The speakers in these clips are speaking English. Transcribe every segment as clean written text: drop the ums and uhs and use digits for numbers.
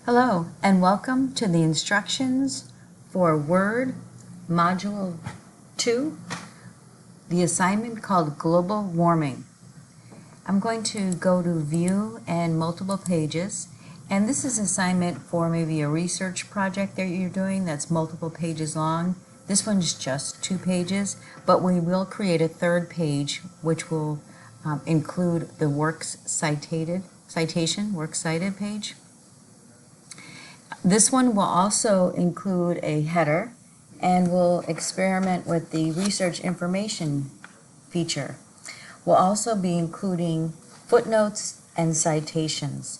Hello, and welcome to the instructions for Word Module 2, the assignment called Global Warming. I'm going to go to View and Multiple Pages, and this is an assignment for maybe a research project that you're doing that's multiple pages long. This one's just 2 pages, but we will create a third page which will include the works cited page. This one will also include a header, and we'll experiment with the research information feature. We'll also be including footnotes and citations.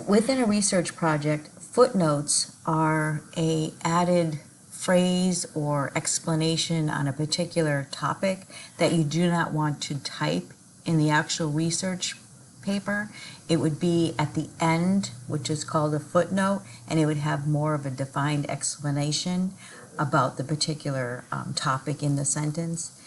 Within a research project, footnotes are an added phrase or explanation on a particular topic that you do not want to type in the actual research paper. It would be at the end, which is called a footnote, and it would have more of a defined explanation about the particular topic in the sentence.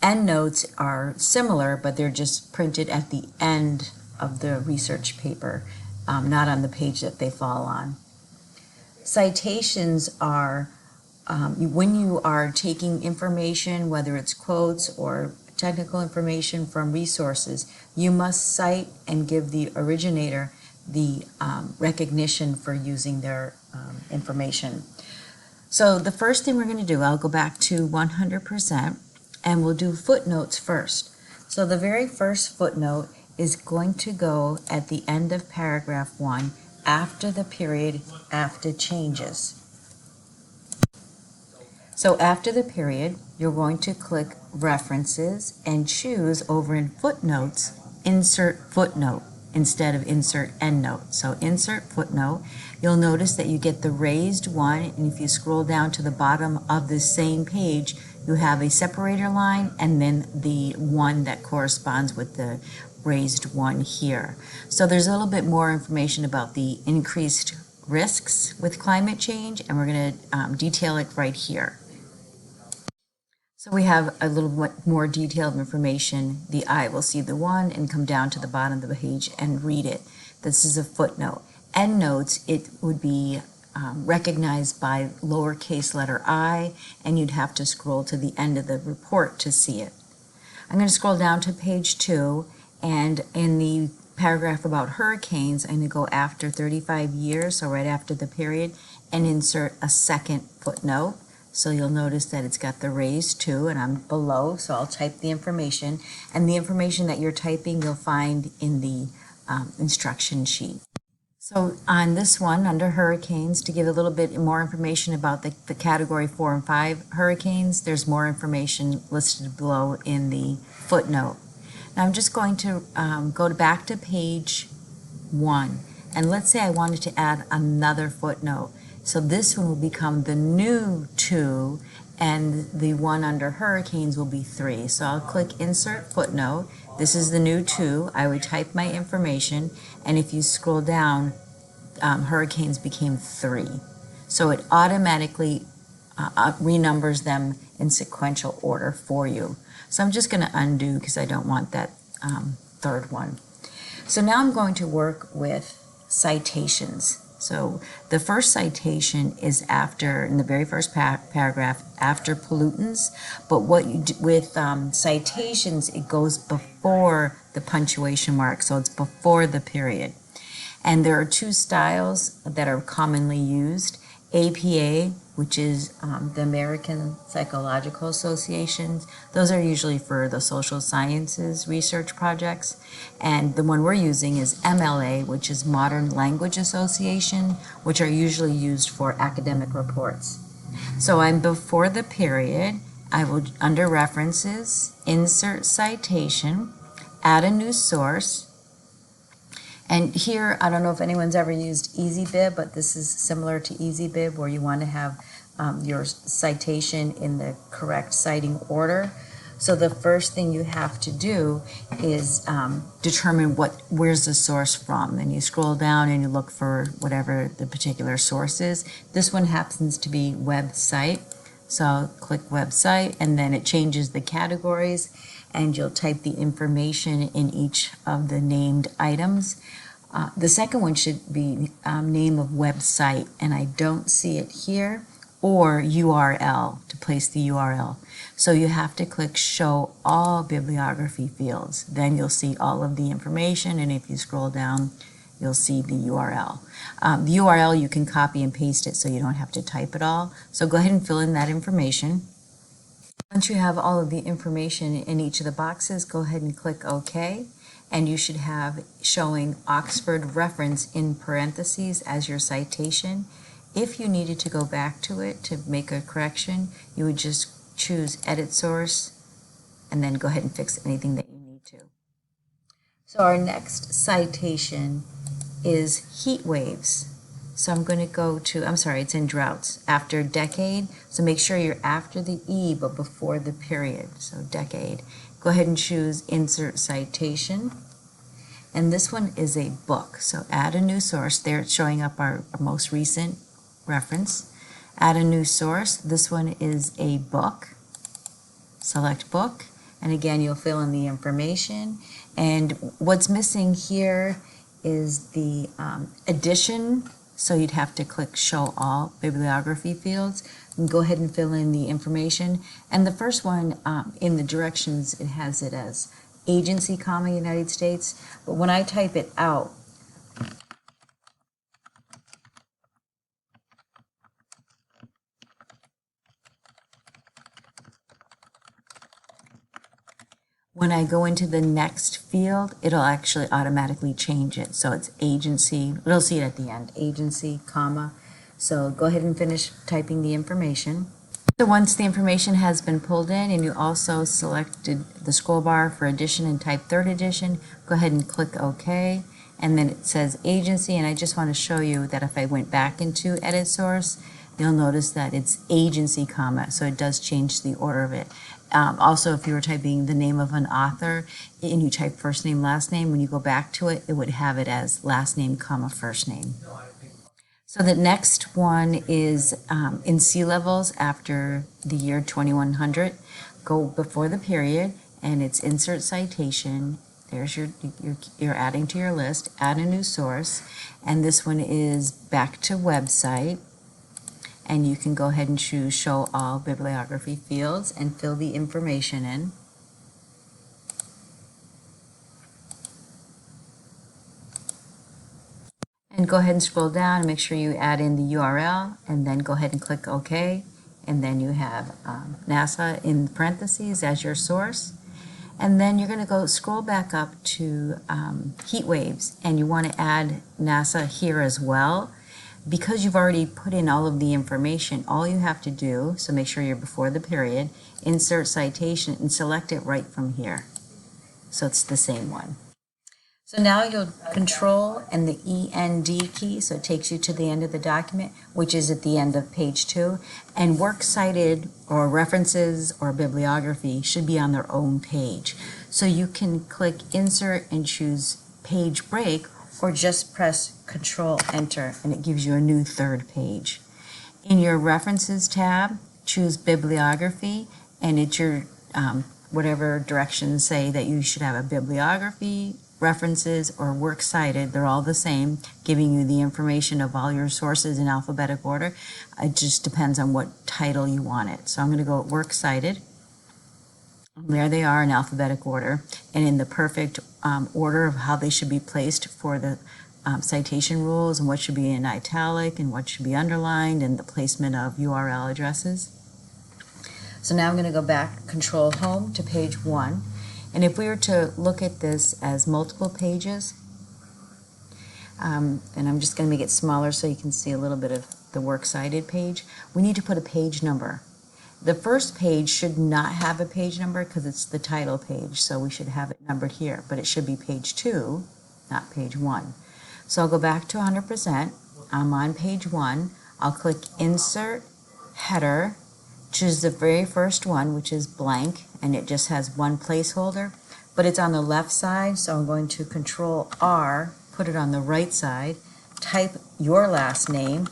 Endnotes are similar, but they're just printed at the end of the research paper, not on the page that they fall on. Citations are when you are taking information, whether it's quotes or technical information from resources, you must cite and give the originator the recognition for using their information. So the first thing we're going to do, I'll go back to 100%, and we'll do footnotes first. So the very first footnote is going to go at the end of paragraph 1 after the period, after changes. So after the period, you're going to click References and choose over in Footnotes, Insert Footnote instead of Insert Endnote. So Insert Footnote, you'll notice that you get the raised one, and if you scroll down to the bottom of the same page, you have a separator line and then the one that corresponds with the raised one here. So there's a little bit more information about the increased risks with climate change, and we're going to detail it right here. So we have a little bit more detailed information. The eye will see the one and come down to the bottom of the page and read it. This is a footnote. Endnotes, it would be recognized by lowercase letter I, and you'd have to scroll to the end of the report to see it. I'm going to scroll down to page 2, and in the paragraph about hurricanes, I'm going to go after 35 years, so right after the period, and insert a second footnote. So you'll notice that it's got the raised 2, and I'm below, so I'll type the information. And the information that you're typing you'll find in the instruction sheet. So on this one, under hurricanes, to give a little bit more information about the category 4 and 5 hurricanes, there's more information listed below in the footnote. Now I'm just going to go back to page 1, and let's say I wanted to add another footnote. So this one will become the new 2, and the one under hurricanes will be 3. So I'll click Insert Footnote. This is the new 2. I would type my information, and if you scroll down, hurricanes became 3. So it automatically renumbers them in sequential order for you. So I'm just going to undo because I don't want that third one. So now I'm going to work with citations. So the first citation is after, in the very first paragraph, after pollutants, but what you do with citations, it goes before the punctuation mark, so it's before the period. And there are 2 styles that are commonly used. APA, which is the American Psychological Association. Those are usually for the social sciences research projects. And the one we're using is MLA, which is Modern Language Association, which are usually used for academic reports. So I'm before the period. I will, under References, insert citation, add a new source. And here, I don't know if anyone's ever used EasyBib, but this is similar to EasyBib, where you want to have your citation in the correct citing order. So the first thing you have to do is determine where's the source from. And you scroll down and you look for whatever the particular source is. This one happens to be website. So I'll click website, and then it changes the categories, and you'll type the information in each of the named items. The second one should be name of website, and I don't see it here, or URL, to place the URL. So you have to click Show All Bibliography Fields. Then you'll see all of the information, and if you scroll down, you'll see the URL. The URL, you can copy and paste it so you don't have to type it all. So go ahead and fill in that information. Once you have all of the information in each of the boxes, go ahead and click OK. And you should have showing Oxford reference in parentheses as your citation. If you needed to go back to it to make a correction, you would just choose Edit Source and then go ahead and fix anything that you need to. So our next citation is heat waves. So I'm going to go to, I'm sorry, it's in droughts, after decade. So make sure you're after the E but before the period, so decade. Go ahead and choose Insert Citation. And this one is a book. So add a new source. There it's showing up our most recent reference. Add a new source. This one is a book. Select book. And again, you'll fill in the information. And what's missing here is the edition. So you'd have to click Show All Bibliography Fields and go ahead and fill in the information. And the first one in the directions, it has it as agency, United States. But when I type it out, when I go into the next field, it'll actually automatically change it. So it's agency, it'll see it at the end, agency, So go ahead and finish typing the information. So once the information has been pulled in and you also selected the scroll bar for edition and type third edition, go ahead and click OK. And then it says agency, and I just want to show you that if I went back into Edit Source, you'll notice that it's agency, so it does change the order of it. Also, if you were typing the name of an author and you type first name, last name, when you go back to it, it would have it as last name, first name. So the next one is in sea levels after the year 2100. Go before the period, and it's Insert Citation. There's you're adding to your list. Add a new source, and this one is back to website. And you can go ahead and choose Show All Bibliography Fields and fill the information in. And go ahead and scroll down and make sure you add in the URL, and then go ahead and click OK. And then you have NASA in parentheses as your source. And then you're going to go scroll back up to heat waves, and you want to add NASA here as well. Because you've already put in all of the information, all you have to do, so make sure you're before the period, insert citation and select it right from here. So it's the same one. So now you'll Control and the END key, so it takes you to the end of the document, which is at the end of page 2. And works cited or references or bibliography should be on their own page. So you can click Insert and choose Page Break, or just press Control Enter and it gives you a new third page. In your References tab, choose Bibliography, and it's your whatever directions say that you should have a bibliography, references, or works cited. They're all the same, giving you the information of all your sources in alphabetic order. It just depends on what title you want it. So I'm going to go works cited. There they are in alphabetic order and in the perfect order of how they should be placed for the citation rules, and what should be in italic and what should be underlined, and the placement of URL addresses. So now I'm going to go back, Control Home to page 1. And if we were to look at this as multiple pages, and I'm just going to make it smaller so you can see a little bit of the works cited page, we need to put a page number. The first page should not have a page number because it's the title page, so we should have it numbered here, but it should be page 2, not page 1. So I'll go back to 100%. I'm on page 1. I'll click Insert, Header, choose the very first one, which is blank, and it just has one placeholder, but it's on the left side, so I'm going to Control R, put it on the right side, type your last name,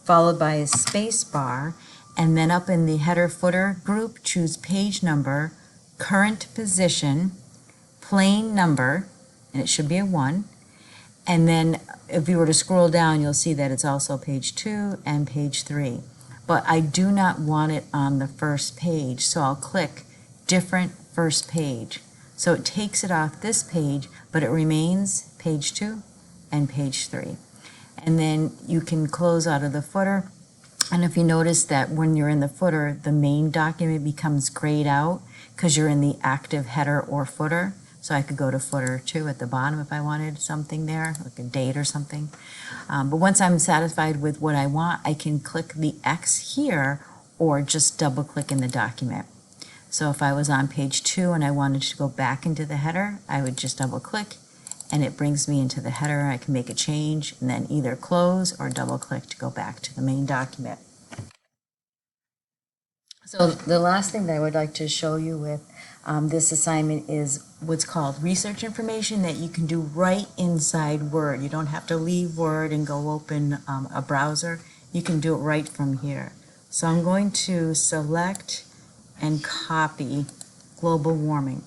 followed by a space bar, and then up in the header footer group, choose page number, current position, plain number, and it should be a 1, And then if you were to scroll down, you'll see that it's also page 2 and page 3. But I do not want it on the first page, so I'll click different first page. So it takes it off this page, but it remains page 2 and page 3. And then you can close out of the footer. And if you notice that when you're in the footer, the main document becomes grayed out because you're in the active header or footer. So I could go to footer 2 at the bottom if I wanted something there, like a date or something. But once I'm satisfied with what I want, I can click the X here or just double click in the document. So if I was on page 2 and I wanted to go back into the header, I would just double click and it brings me into the header. I can make a change and then either close or double click to go back to the main document. So the last thing that I would like to show you with this assignment is what's called research information that you can do right inside Word. You don't have to leave Word and go open a browser. You can do it right from here. So I'm going to select and copy global warming.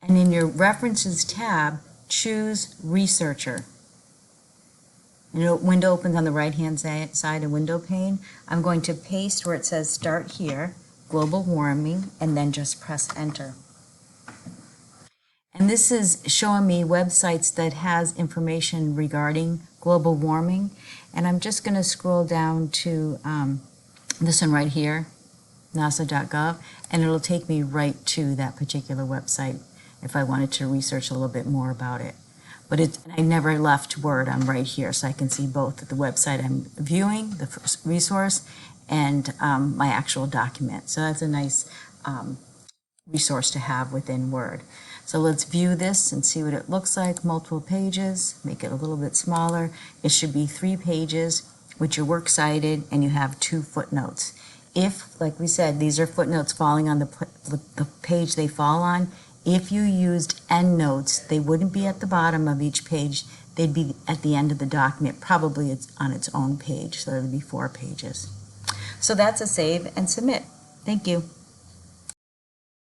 And in your References tab, choose Researcher. And a window opens on the right-hand side, a window pane. I'm going to paste where it says Start Here, Global Warming, and then just press Enter. And this is showing me websites that has information regarding global warming. And I'm just going to scroll down to this one right here, nasa.gov, and it'll take me right to that particular website if I wanted to research a little bit more about it. But I never left Word. I'm right here, so I can see both the website I'm viewing, the resource, and my actual document. So that's a nice resource to have within Word. So let's view this and see what it looks like. Multiple pages, make it a little bit smaller. It should be 3 pages with your works cited, and you have 2 footnotes. If, like we said, these are footnotes falling on the page they fall on, if you used endnotes, they wouldn't be at the bottom of each page. They'd be at the end of the document. Probably it's on its own page, so there would be 4 pages. So that's a save and submit. Thank you.